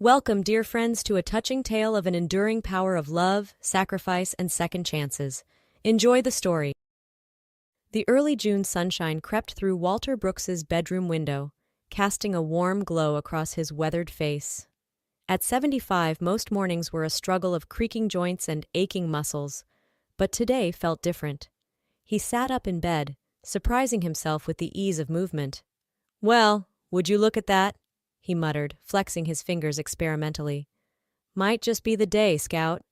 Welcome, dear friends, to a touching tale of an enduring power of love, sacrifice, and second chances. Enjoy the story. The early June sunshine crept through Walter Brooks's bedroom window, casting a warm glow across his weathered face. At 75, most mornings were a struggle of creaking joints and aching muscles, but today felt different. He sat up in bed, surprising himself with the ease of movement. "Well, would you look at that?" he muttered, flexing his fingers experimentally. "Might just be the day, Scout."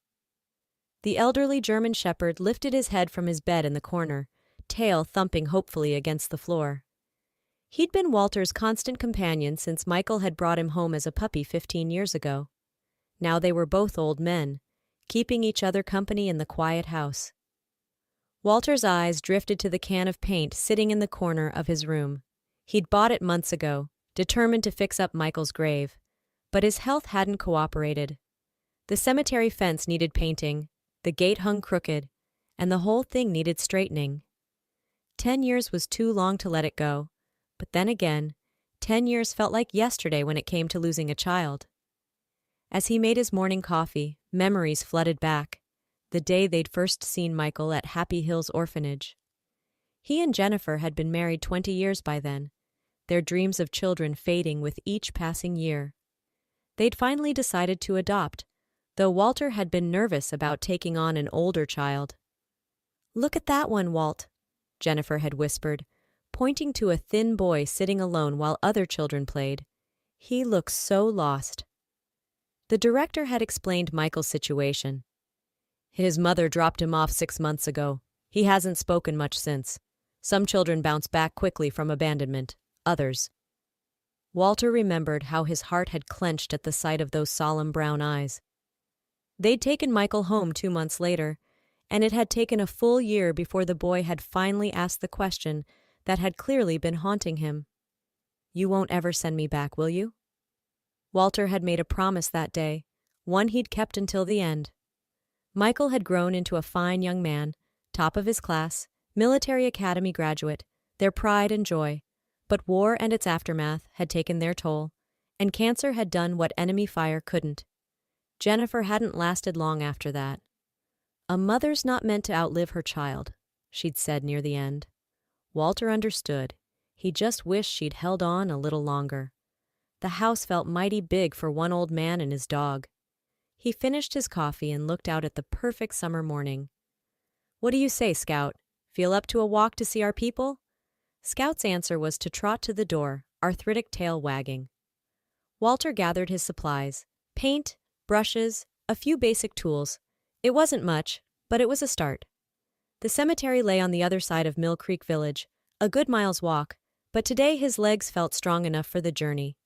The elderly German shepherd lifted his head from his bed in the corner, tail thumping hopefully against the floor. He'd been Walter's constant companion since Michael had brought him home as a puppy 15 years ago. Now they were both old men, keeping each other company in the quiet house. Walter's eyes drifted to the can of paint sitting in the corner of his room. He'd bought it months ago, determined to fix up Michael's grave, but his health hadn't cooperated. The cemetery fence needed painting, the gate hung crooked, and the whole thing needed straightening. 10 years was too long to let it go, but then again, 10 years felt like yesterday when it came to losing a child. As he made his morning coffee, memories flooded back, the day they'd first seen Michael at Happy Hills Orphanage. He and Jennifer had been married 20 years by then, their dreams of children fading with each passing year. They'd finally decided to adopt, though Walter had been nervous about taking on an older child. "Look at that one, Walt," Jennifer had whispered, pointing to a thin boy sitting alone while other children played. "He looks so lost." The director had explained Michael's situation. "His mother dropped him off 6 months ago. He hasn't spoken much since. Some children bounce back quickly from abandonment. Others." Walter remembered how his heart had clenched at the sight of those solemn brown eyes. They'd taken Michael home 2 months later, and it had taken a full year before the boy had finally asked the question that had clearly been haunting him. "You won't ever send me back, will you?" Walter had made a promise that day, one he'd kept until the end. Michael had grown into a fine young man, top of his class, military academy graduate, their pride and joy. But war and its aftermath had taken their toll, and cancer had done what enemy fire couldn't. Jennifer hadn't lasted long after that. "A mother's not meant to outlive her child," she'd said near the end. Walter understood. He just wished she'd held on a little longer. The house felt mighty big for one old man and his dog. He finished his coffee and looked out at the perfect summer morning. "What do you say, Scout? Feel up to a walk to see our people?" Scout's answer was to trot to the door, arthritic tail wagging. Walter gathered his supplies: paint, brushes, a few basic tools. It wasn't much, but it was a start. The cemetery lay on the other side of Mill Creek Village, a good mile's walk, but today his legs felt strong enough for the journey.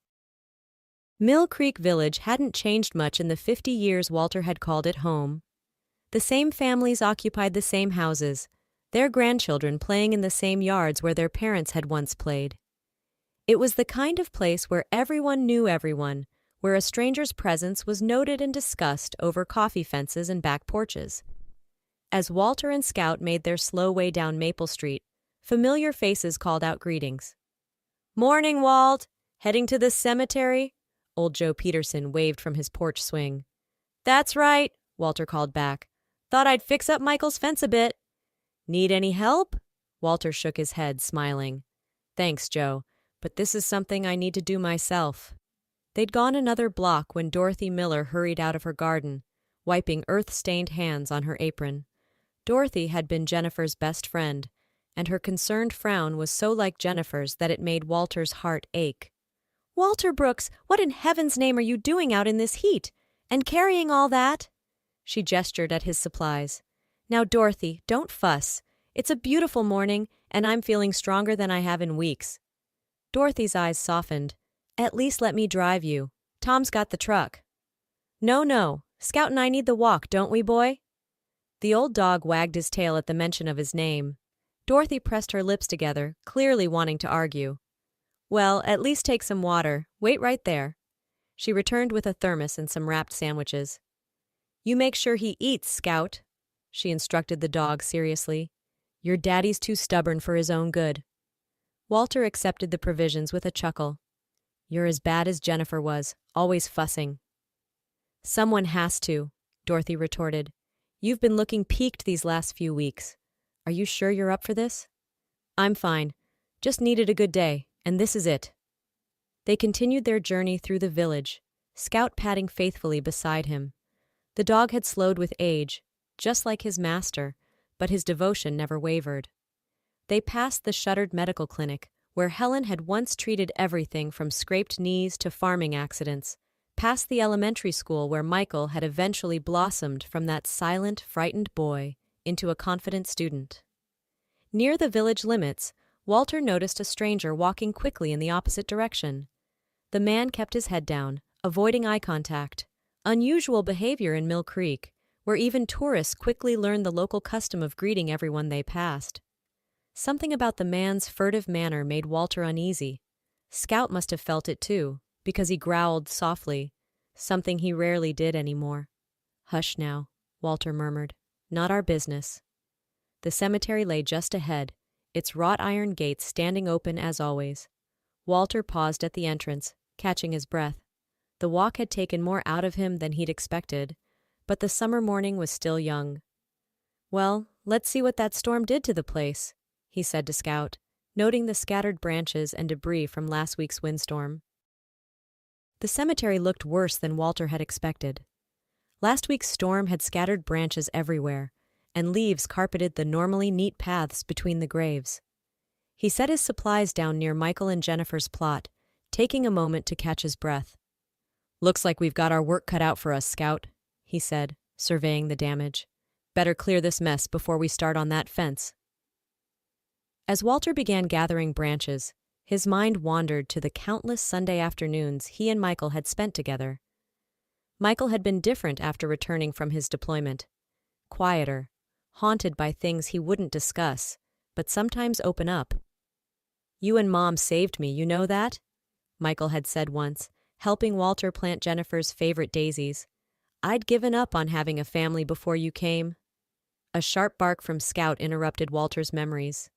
Mill Creek Village hadn't changed much in the 50 years Walter had called it home. The same families occupied the same houses, their grandchildren playing in the same yards where their parents had once played. It was the kind of place where everyone knew everyone, where a stranger's presence was noted and discussed over coffee fences and back porches. As Walter and Scout made their slow way down Maple Street, familiar faces called out greetings. "Morning, Walt! Heading to the cemetery?" Old Joe Peterson waved from his porch swing. "That's right," Walter called back. "Thought I'd fix up Michael's fence a bit." "Need any help?" Walter shook his head, smiling. "Thanks, Joe, but this is something I need to do myself." They'd gone another block when Dorothy Miller hurried out of her garden, wiping earth-stained hands on her apron. Dorothy had been Jennifer's best friend, and her concerned frown was so like Jennifer's that it made Walter's heart ache. "Walter Brooks, what in heaven's name are you doing out in this heat? And carrying all that?" She gestured at his supplies. "Now, Dorothy, don't fuss. It's a beautiful morning, and I'm feeling stronger than I have in weeks." Dorothy's eyes softened. "At least let me drive you. Tom's got the truck." No. Scout and I need the walk, don't we, boy?" The old dog wagged his tail at the mention of his name. Dorothy pressed her lips together, clearly wanting to argue. "Well, at least take some water. Wait right there." She returned with a thermos and some wrapped sandwiches. "You make sure he eats, Scout," she instructed the dog seriously. "Your daddy's too stubborn for his own good." Walter accepted the provisions with a chuckle. "You're as bad as Jennifer was, always fussing. Someone has to, Dorothy retorted. You've been looking peaked these last few weeks. Are you sure you're up for this? I'm fine. Just needed a good day, and this is it. They continued their journey through the village, Scout padding faithfully beside him. The dog had slowed with age, just like his master, but his devotion never wavered. They passed the shuttered medical clinic, where Helen had once treated everything from scraped knees to farming accidents, past the elementary school where Michael had eventually blossomed from that silent, frightened boy into a confident student. Near the village limits, Walter noticed a stranger walking quickly in the opposite direction. The man kept his head down, avoiding eye contact, unusual behavior in Mill Creek, where even tourists quickly learned the local custom of greeting everyone they passed. Something about the man's furtive manner made Walter uneasy. Scout must have felt it too, because he growled softly, something he rarely did anymore. Hush now, Walter murmured. Not our business. The cemetery lay just ahead, its wrought iron gates standing open as always. Walter paused at the entrance, catching his breath. The walk had taken more out of him than he'd expected, but the summer morning was still young. Well, let's see what that storm did to the place, he said to Scout, noting the scattered branches and debris from last week's windstorm. The cemetery looked worse than Walter had expected. Last week's storm had scattered branches everywhere, and leaves carpeted the normally neat paths between the graves. He set his supplies down near Michael and Jennifer's plot, taking a moment to catch his breath. Looks like we've got our work cut out for us, Scout, he said, surveying the damage. Better clear this mess before we start on that fence. As Walter began gathering branches, his mind wandered to the countless Sunday afternoons he and Michael had spent together. Michael had been different after returning from his deployment. Quieter, haunted by things he wouldn't discuss, but sometimes open up. You and Mom saved me, you know that? Michael had said once, helping Walter plant Jennifer's favorite daisies. I'd given up on having a family before you came. A sharp bark from Scout interrupted Walter's memories.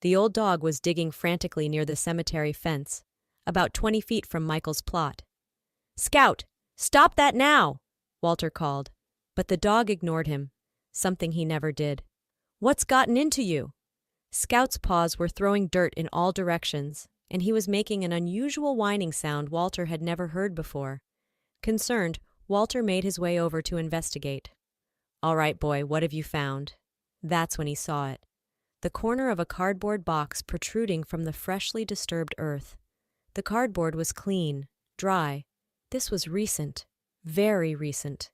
The old dog was digging frantically near the cemetery fence, about 20 feet from Michael's plot. Scout, stop that now! Walter called, but the dog ignored him, something he never did. What's gotten into you? Scout's paws were throwing dirt in all directions, and he was making an unusual whining sound Walter had never heard before. Concerned, Walter made his way over to investigate. All right, boy, what have you found? That's when he saw it. The corner of a cardboard box protruding from the freshly disturbed earth. The cardboard was clean, dry. This was recent, very recent.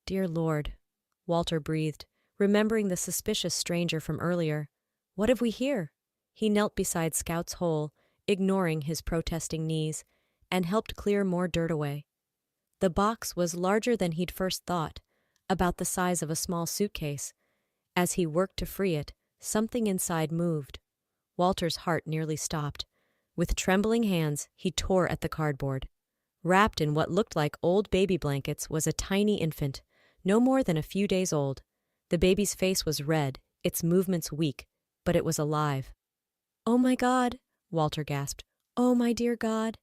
Dear Lord, Walter breathed, remembering the suspicious stranger from earlier. What have we here? He knelt beside Scout's hole, ignoring his protesting knees, and helped clear more dirt away. The box was larger than he'd first thought, about the size of a small suitcase. As he worked to free it, something inside moved. Walter's heart nearly stopped. With trembling hands, he tore at the cardboard. Wrapped in what looked like old baby blankets was a tiny infant, no more than a few days old. The baby's face was red, its movements weak, but it was alive. Oh my God, Walter gasped. Oh my dear God.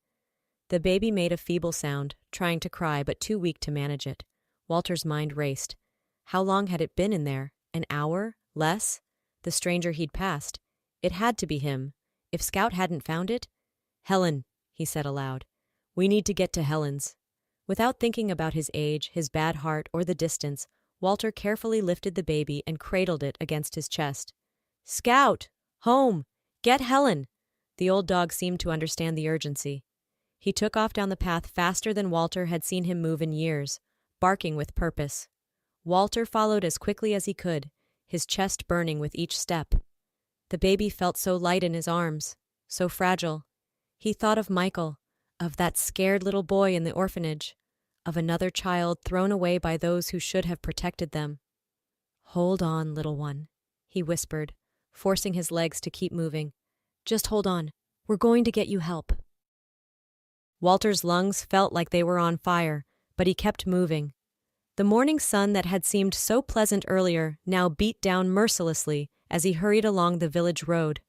The baby made a feeble sound, trying to cry but too weak to manage it. Walter's mind raced. How long had it been in there? An hour? Less? The stranger he'd passed. It had to be him. If Scout hadn't found it? Helen, he said aloud. We need to get to Helen's. Without thinking about his age, his bad heart, or the distance, Walter carefully lifted the baby and cradled it against his chest. Scout! Home! Get Helen! The old dog seemed to understand the urgency. He took off down the path faster than Walter had seen him move in years, barking with purpose. Walter followed as quickly as he could, his chest burning with each step. The baby felt so light in his arms, so fragile. He thought of Michael, of that scared little boy in the orphanage, of another child thrown away by those who should have protected them. Hold on, little one, he whispered, forcing his legs to keep moving. Just hold on. We're going to get you help. Walter's lungs felt like they were on fire, but he kept moving. The morning sun that had seemed so pleasant earlier now beat down mercilessly as he hurried along the village road.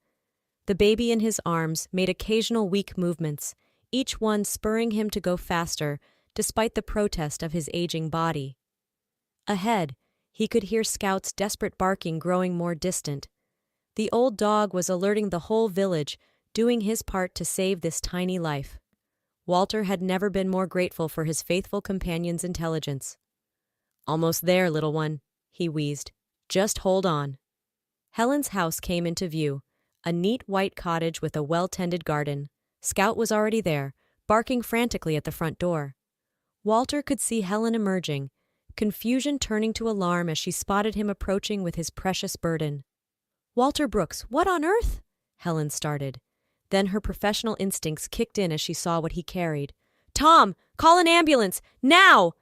The baby in his arms made occasional weak movements, each one spurring him to go faster, despite the protest of his aging body. Ahead, he could hear Scout's desperate barking growing more distant. The old dog was alerting the whole village, doing his part to save this tiny life. Walter had never been more grateful for his faithful companion's intelligence. "Almost there, little one," he wheezed. "Just hold on." Helen's house came into view, a neat white cottage with a well-tended garden. Scout was already there, barking frantically at the front door. Walter could see Helen emerging, confusion turning to alarm as she spotted him approaching with his precious burden. "Walter Brooks, what on earth?" Helen started. Then her professional instincts kicked in as she saw what he carried. "Tom, call an ambulance, now!"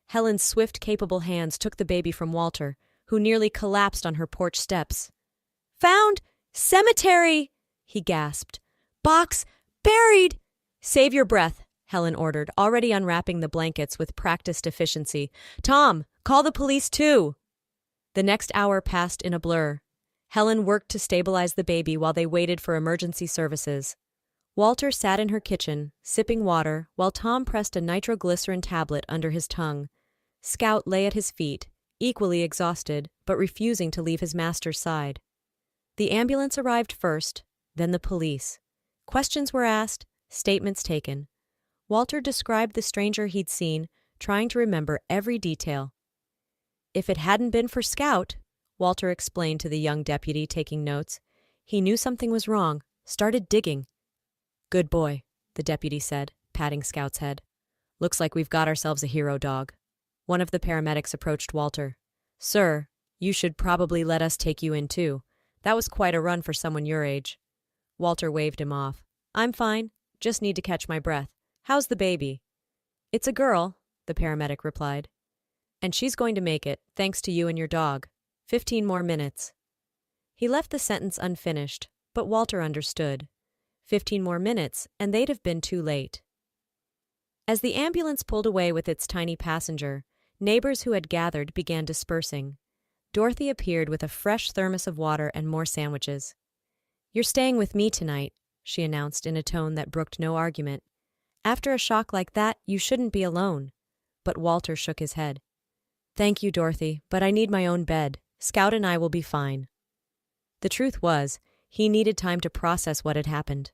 Helen's swift, capable hands took the baby from Walter, who nearly collapsed on her porch steps. "Found! Cemetery!" he gasped. "Box! Buried!" "Save your breath," Helen ordered, already unwrapping the blankets with practiced efficiency. "Tom, call the police too!" The next hour passed in a blur. Helen worked to stabilize the baby while they waited for emergency services. Walter sat in her kitchen, sipping water, while Tom pressed a nitroglycerin tablet under his tongue. Scout lay at his feet, equally exhausted, but refusing to leave his master's side. The ambulance arrived first, then the police. Questions were asked, statements taken. Walter described the stranger he'd seen, trying to remember every detail. If it hadn't been for Scout, Walter explained to the young deputy taking notes, he knew something was wrong, started digging. "Good boy," the deputy said, patting Scout's head. "Looks like we've got ourselves a hero dog." One of the paramedics approached Walter. "Sir, you should probably let us take you in too. That was quite a run for someone your age." Walter waved him off. "I'm fine, just need to catch my breath. How's the baby?" "It's a girl," the paramedic replied. "And she's going to make it, thanks to you and your dog. 15 more minutes." He left the sentence unfinished, but Walter understood. 15 more minutes, and they'd have been too late. As the ambulance pulled away with its tiny passenger, neighbors who had gathered began dispersing. Dorothy appeared with a fresh thermos of water and more sandwiches. "You're staying with me tonight," she announced in a tone that brooked no argument. "After a shock like that, you shouldn't be alone." But Walter shook his head. "Thank you, Dorothy, but I need my own bed. Scout and I will be fine." The truth was, he needed time to process what had happened.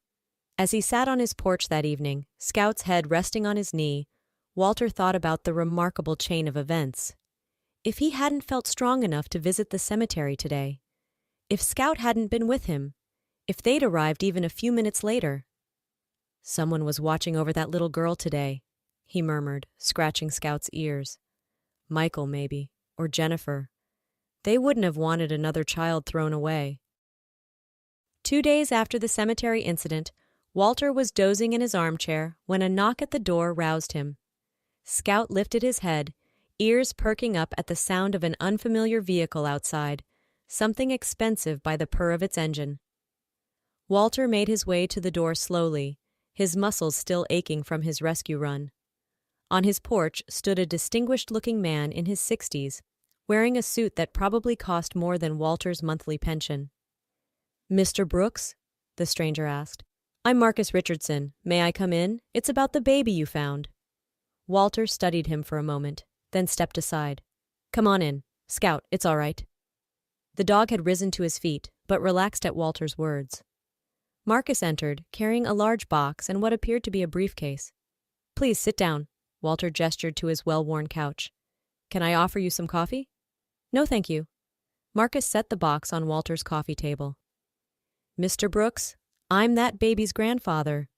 As he sat on his porch that evening, Scout's head resting on his knee, Walter thought about the remarkable chain of events. If he hadn't felt strong enough to visit the cemetery today, if Scout hadn't been with him, if they'd arrived even a few minutes later. "Someone was watching over that little girl today," he murmured, scratching Scout's ears. "Michael, maybe, or Jennifer. They wouldn't have wanted another child thrown away." 2 days after the cemetery incident, Walter was dozing in his armchair when a knock at the door roused him. Scout lifted his head, ears perking up at the sound of an unfamiliar vehicle outside, something expensive by the purr of its engine. Walter made his way to the door slowly, his muscles still aching from his rescue run. On his porch stood a distinguished-looking man in his 60s, wearing a suit that probably cost more than Walter's monthly pension. "Mr. Brooks?" the stranger asked. "I'm Marcus Richardson. May I come in? It's about the baby you found." Walter studied him for a moment, then stepped aside. "Come on in. Scout, it's all right." The dog had risen to his feet, but relaxed at Walter's words. Marcus entered, carrying a large box and what appeared to be a briefcase. "Please sit down," Walter gestured to his well-worn couch. "Can I offer you some coffee?" "No, thank you." Marcus set the box on Walter's coffee table. "Mr. Brooks, I'm that baby's grandfather.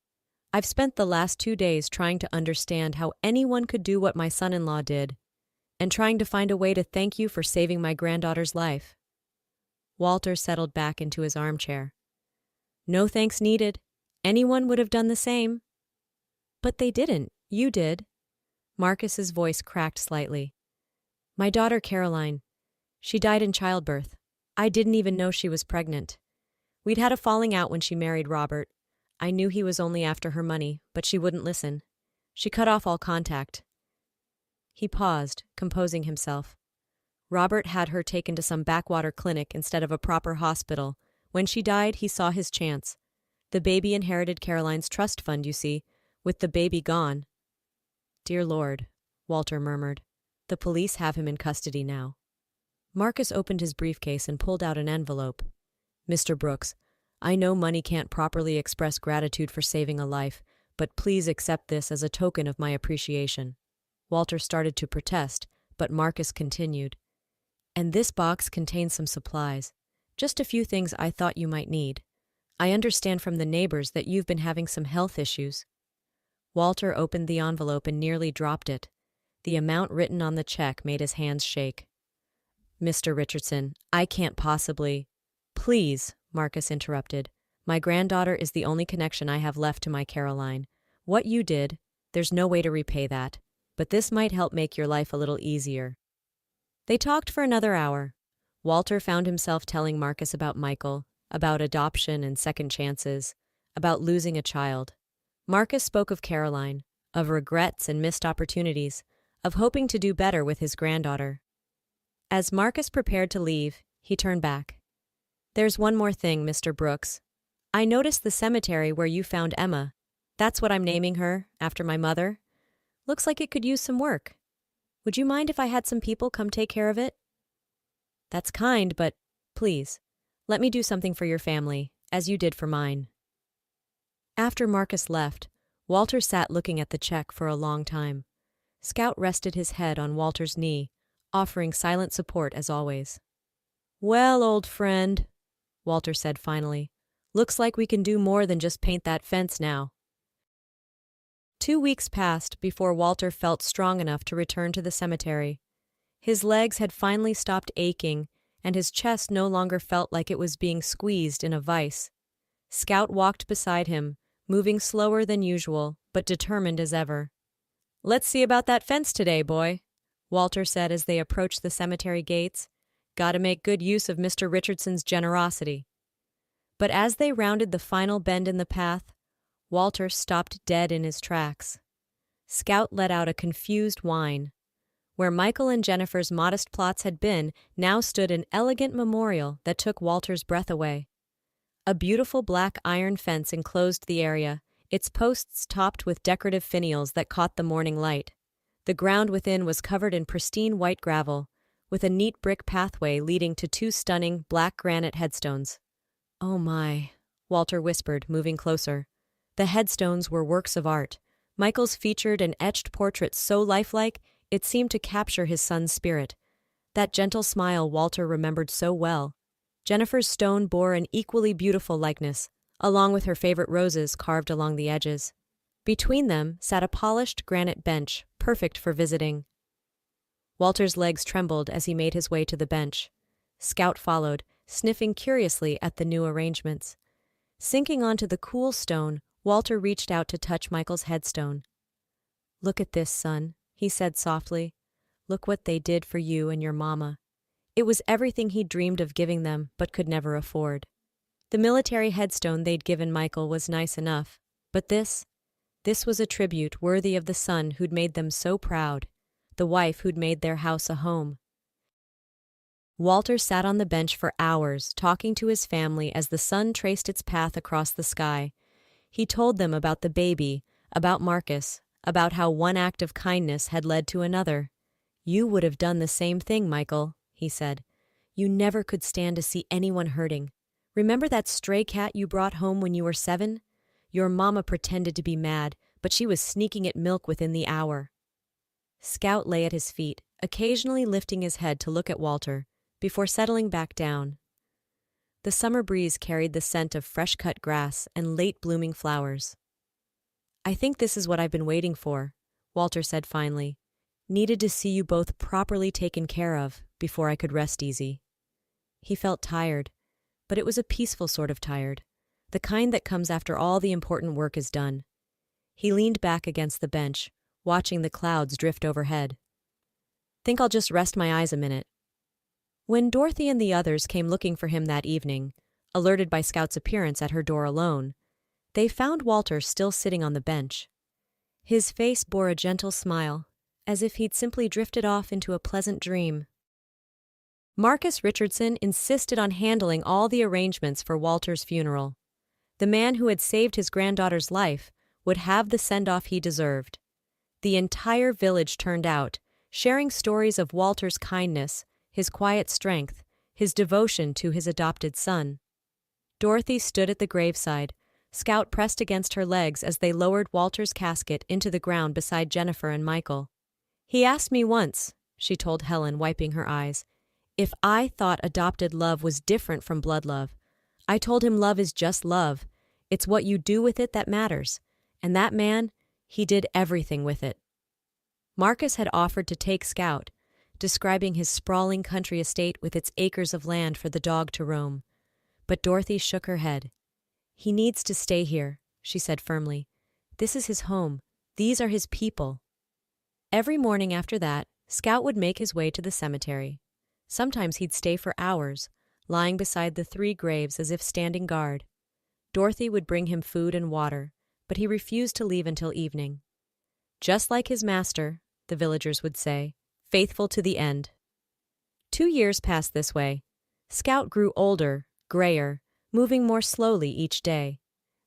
I've spent the last 2 days trying to understand how anyone could do what my son-in-law did, and trying to find a way to thank you for saving my granddaughter's life." Walter settled back into his armchair. "No thanks needed. Anyone would have done the same." "But they didn't. You did." Marcus's voice cracked slightly. "My daughter Caroline. She died in childbirth. I didn't even know she was pregnant. We'd had a falling out when she married Robert. I knew he was only after her money, but she wouldn't listen. She cut off all contact." He paused, composing himself. Robert had her taken to some backwater clinic instead of a proper hospital. When she died, he saw his chance. The baby inherited Caroline's trust fund, you see, with the baby gone. "Dear Lord," Walter murmured. "The police have him in custody now." Marcus opened his briefcase and pulled out an envelope. "Mr. Brooks, I know money can't properly express gratitude for saving a life, but please accept this as a token of my appreciation." Walter started to protest, but Marcus continued. "And this box contains some supplies. Just a few things I thought you might need. I understand from the neighbors that you've been having some health issues." Walter opened the envelope and nearly dropped it. The amount written on the check made his hands shake. "Mr. Richardson, I can't possibly—" "Please," Marcus interrupted. "My granddaughter is the only connection I have left to my Caroline. What you did, there's no way to repay that, but this might help make your life a little easier." They talked for another hour. Walter found himself telling Marcus about Michael, about adoption and second chances, about losing a child. Marcus spoke of Caroline, of regrets and missed opportunities, of hoping to do better with his granddaughter. As Marcus prepared to leave, he turned back. "There's one more thing, Mr. Brooks. I noticed the cemetery where you found Emma. That's what I'm naming her, after my mother. Looks like it could use some work. Would you mind if I had some people come take care of it?" "That's kind, but please, let me do something for your family, as you did for mine." After Marcus left, Walter sat looking at the check for a long time. Scout rested his head on Walter's knee, offering silent support as always. "Well, old friend," Walter said finally, "looks like we can do more than just paint that fence now." 2 weeks passed before Walter felt strong enough to return to the cemetery. His legs had finally stopped aching, and his chest no longer felt like it was being squeezed in a vice. Scout walked beside him, moving slower than usual, but determined as ever. "Let's see about that fence today, boy," Walter said as they approached the cemetery gates. "Gotta make good use of Mr. Richardson's generosity." But as they rounded the final bend in the path, Walter stopped dead in his tracks. Scout let out a confused whine. Where Michael and Jennifer's modest plots had been, now stood an elegant memorial that took Walter's breath away. A beautiful black iron fence enclosed the area, its posts topped with decorative finials that caught the morning light. The ground within was covered in pristine white gravel, with a neat brick pathway leading to 2 stunning black granite headstones. "Oh my," Walter whispered, moving closer. The headstones were works of art. Michael's featured and etched portrait so lifelike it seemed to capture his son's spirit. That gentle smile Walter remembered so well. Jennifer's stone bore an equally beautiful likeness, along with her favorite roses carved along the edges. Between them sat a polished granite bench, perfect for visiting. Walter's legs trembled as he made his way to the bench. Scout followed, sniffing curiously at the new arrangements. Sinking onto the cool stone, Walter reached out to touch Michael's headstone. "Look at this, son," he said softly. "Look what they did for you and your mama." It was everything he'd dreamed of giving them, but could never afford. The military headstone they'd given Michael was nice enough, but this was a tribute worthy of the son who'd made them so proud, the wife who'd made their house a home. Walter sat on the bench for hours, talking to his family as the sun traced its path across the sky. He told them about the baby, about Marcus, about how one act of kindness had led to another. "You would have done the same thing, Michael," he said. "You never could stand to see anyone hurting. Remember that stray cat you brought home when you were 7? Your mama pretended to be mad, but she was sneaking it milk within the hour." Scout lay at his feet, occasionally lifting his head to look at Walter, before settling back down. The summer breeze carried the scent of fresh-cut grass and late-blooming flowers. "I think this is what I've been waiting for," Walter said finally. "Needed to see you both properly taken care of before I could rest easy." He felt tired, but it was a peaceful sort of tired, the kind that comes after all the important work is done. He leaned back against the bench, watching the clouds drift overhead. "Think I'll just rest my eyes a minute." When Dorothy and the others came looking for him that evening, alerted by Scout's appearance at her door alone, they found Walter still sitting on the bench. His face bore a gentle smile, as if he'd simply drifted off into a pleasant dream. Marcus Richardson insisted on handling all the arrangements for Walter's funeral. The man who had saved his granddaughter's life would have the send-off he deserved. The entire village turned out, sharing stories of Walter's kindness, his quiet strength, his devotion to his adopted son. Dorothy stood at the graveside, Scout pressed against her legs as they lowered Walter's casket into the ground beside Jennifer and Michael. "He asked me once," she told Helen, wiping her eyes, "if I thought adopted love was different from blood love. I told him love is just love. It's what you do with it that matters. And that man, he did everything with it." Marcus had offered to take Scout, describing his sprawling country estate with its acres of land for the dog to roam. But Dorothy shook her head. "He needs to stay here," she said firmly. "This is his home. These are his people." Every morning after that, Scout would make his way to the cemetery. Sometimes he'd stay for hours, lying beside the 3 graves as if standing guard. Dorothy would bring him food and water, but he refused to leave until evening. Just like his master, the villagers would say, faithful to the end. 2 years passed this way. Scout grew older, grayer, moving more slowly each day.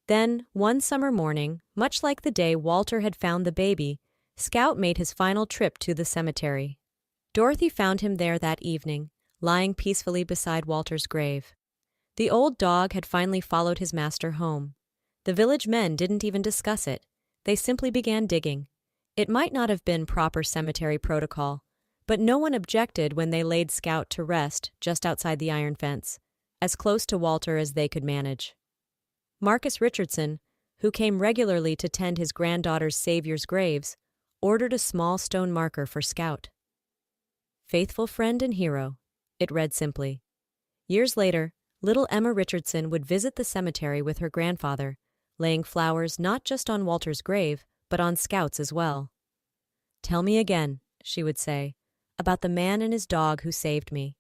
Then, one summer morning, much like the day Walter had found the baby, Scout made his final trip to the cemetery. Dorothy found him there that evening, lying peacefully beside Walter's grave. The old dog had finally followed his master home. The village men didn't even discuss it. They simply began digging. It might not have been proper cemetery protocol, but no one objected when they laid Scout to rest just outside the iron fence, as close to Walter as they could manage. Marcus Richardson, who came regularly to tend his granddaughter's savior's graves, ordered a small stone marker for Scout. "Faithful friend and hero," it read simply. Years later, little Emma Richardson would visit the cemetery with her grandfather, laying flowers not just on Walter's grave, but on Scout's as well. "Tell me again," she would say, "about the man and his dog who saved me."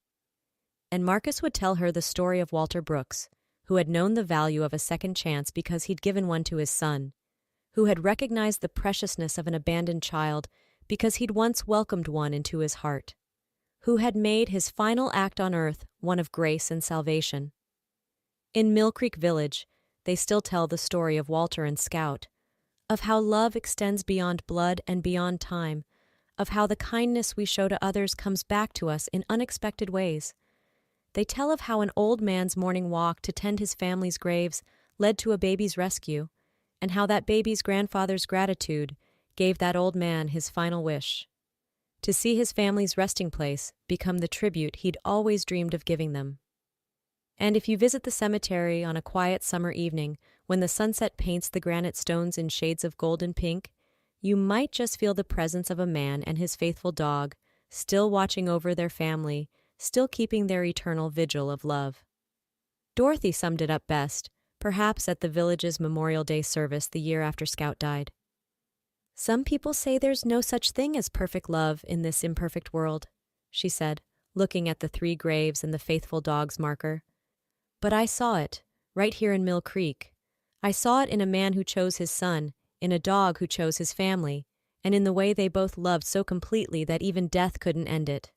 And Marcus would tell her the story of Walter Brooks, who had known the value of a second chance because he'd given one to his son, who had recognized the preciousness of an abandoned child because he'd once welcomed one into his heart, who had made his final act on earth one of grace and salvation. In Mill Creek Village, they still tell the story of Walter and Scout, of how love extends beyond blood and beyond time, of how the kindness we show to others comes back to us in unexpected ways. They tell of how an old man's morning walk to tend his family's graves led to a baby's rescue, and how that baby's grandfather's gratitude gave that old man his final wish: to see his family's resting place become the tribute he'd always dreamed of giving them. And if you visit the cemetery on a quiet summer evening when the sunset paints the granite stones in shades of gold and pink, you might just feel the presence of a man and his faithful dog, still watching over their family, still keeping their eternal vigil of love. Dorothy summed it up best, perhaps at the village's Memorial Day service the year after Scout died. "Some people say there's no such thing as perfect love in this imperfect world," she said, looking at the 3 graves and the faithful dog's marker. "But I saw it, right here in Mill Creek. I saw it in a man who chose his son, in a dog who chose his family, and in the way they both loved so completely that even death couldn't end it."